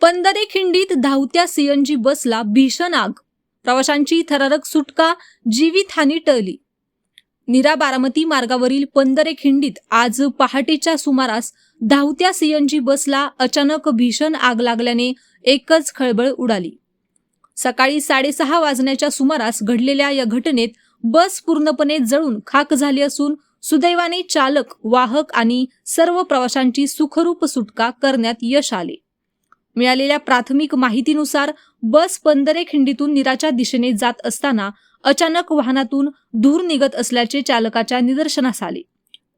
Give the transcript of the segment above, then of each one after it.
पंधरे खिंडीत धावत्या सीएनजी बसला भीषण आग, प्रवाशांची थरारक सुटका, जीवितहानी टळली. नीरा बारामती मार्गावरील पंधरे खिंडीत आज पहाटेच्या सुमारास धावत्या सीएनजी बसला अचानक भीषण आग लागल्याने एकच खळबळ उडाली. सकाळी 6:30 वाजण्याच्या सुमारास घडलेल्या या घटनेत बस पूर्णपणे जळून खाक झाली असून सुदैवाने चालक, वाहक आणि सर्व प्रवाशांची सुखरूप सुटका करण्यात यश आले. मिळालेल्या प्राथमिक माहितीनुसार बस पंधरे खिंडीतून नीराच्या दिशेने जात असताना अचानक वाहनातून धूर निघत असल्याचे चालकाच्या निदर्शनास आले.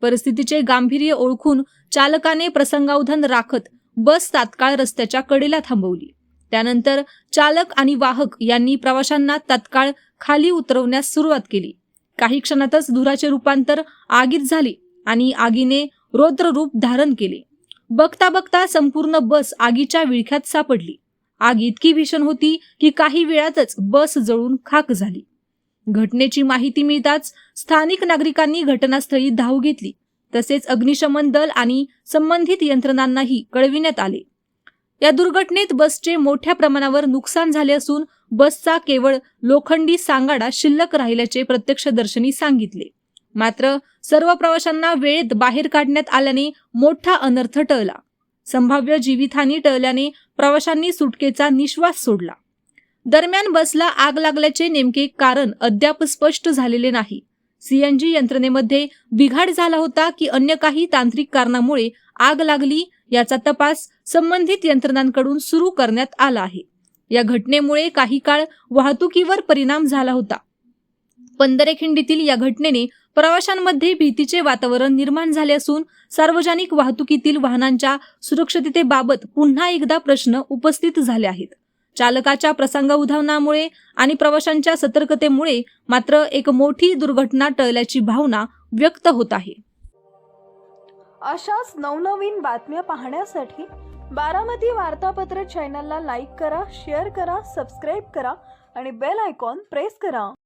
परिस्थितीचे गांभीर्य ओळखून चालकाने प्रसंगावधान राखत बस तात्काळ रस्त्याच्या कडेला थांबवली. त्यानंतर चालक आणि वाहक यांनी प्रवाशांना तात्काळ खाली उतरवण्यास सुरुवात केली. काही क्षणातच धुराचे रूपांतर आगीत झाले आणि आगीने रौद्र रूप धारण केले. बघता बघता संपूर्ण बस आगीच्या विळख्यात सापडली. आग इतकी भीषण होती की काही वेळातच बस जळून खाक झाली. घटनेची माहिती मिळताच स्थानिक नागरिकांनी घटनास्थळी धाव घेतली. तसेच अग्निशमन दल आणि संबंधित यंत्रणांनाही कळविण्यात आले. या दुर्घटनेत बसचे मोठ्या प्रमाणावर नुकसान झाले असून बसचा केवळ लोखंडी सांगाडा शिल्लक राहिल्याचे प्रत्यक्षदर्शींनी सांगितले. मात्र सर्व प्रवाशांना वेळेत बाहेर काढण्यात आल्याने मोठा अनर्थ टळला. संभाव्य जीवितहानी टळल्याने प्रवाशांनी सुटकेचा निश्वास सोडला. दरम्यान बसला आग लागल्याचे नेमके कारण अद्याप स्पष्ट झालेले नाही. सीएनजी यंत्रणेमध्ये बिघाड झाला होता की अन्य काही तांत्रिक कारणामुळे आग लागली याचा तपास संबंधित यंत्रणांकडून सुरू करण्यात आला आहे. या घटनेमुळे काही काळ वाहतुकीवर परिणाम झाला होता. पंधरे खिंडीतील या घटनेने प्रवाशांमध्ये भीतीचे वातावरण निर्माण झाले असून सार्वजनिक वाहतुकीतील वाहनांच्या सुरक्षिततेबाबत पुन्हा एकदा प्रश्न उपस्थित झाले आहेत. चालकाच्या प्रसंगावधानामुळे आणि प्रवाशांच्या सतर्कतेमुळे मात्र एक मोठी दुर्घटना टळल्याची भावना व्यक्त होत आहे. अशाच नवनवीन बातम्या पाहण्यासाठी बारामती वार्तापत्र चॅनलला लाईक करा, शेअर करा, सबस्क्राईब करा आणि बेल आयकॉन प्रेस करा.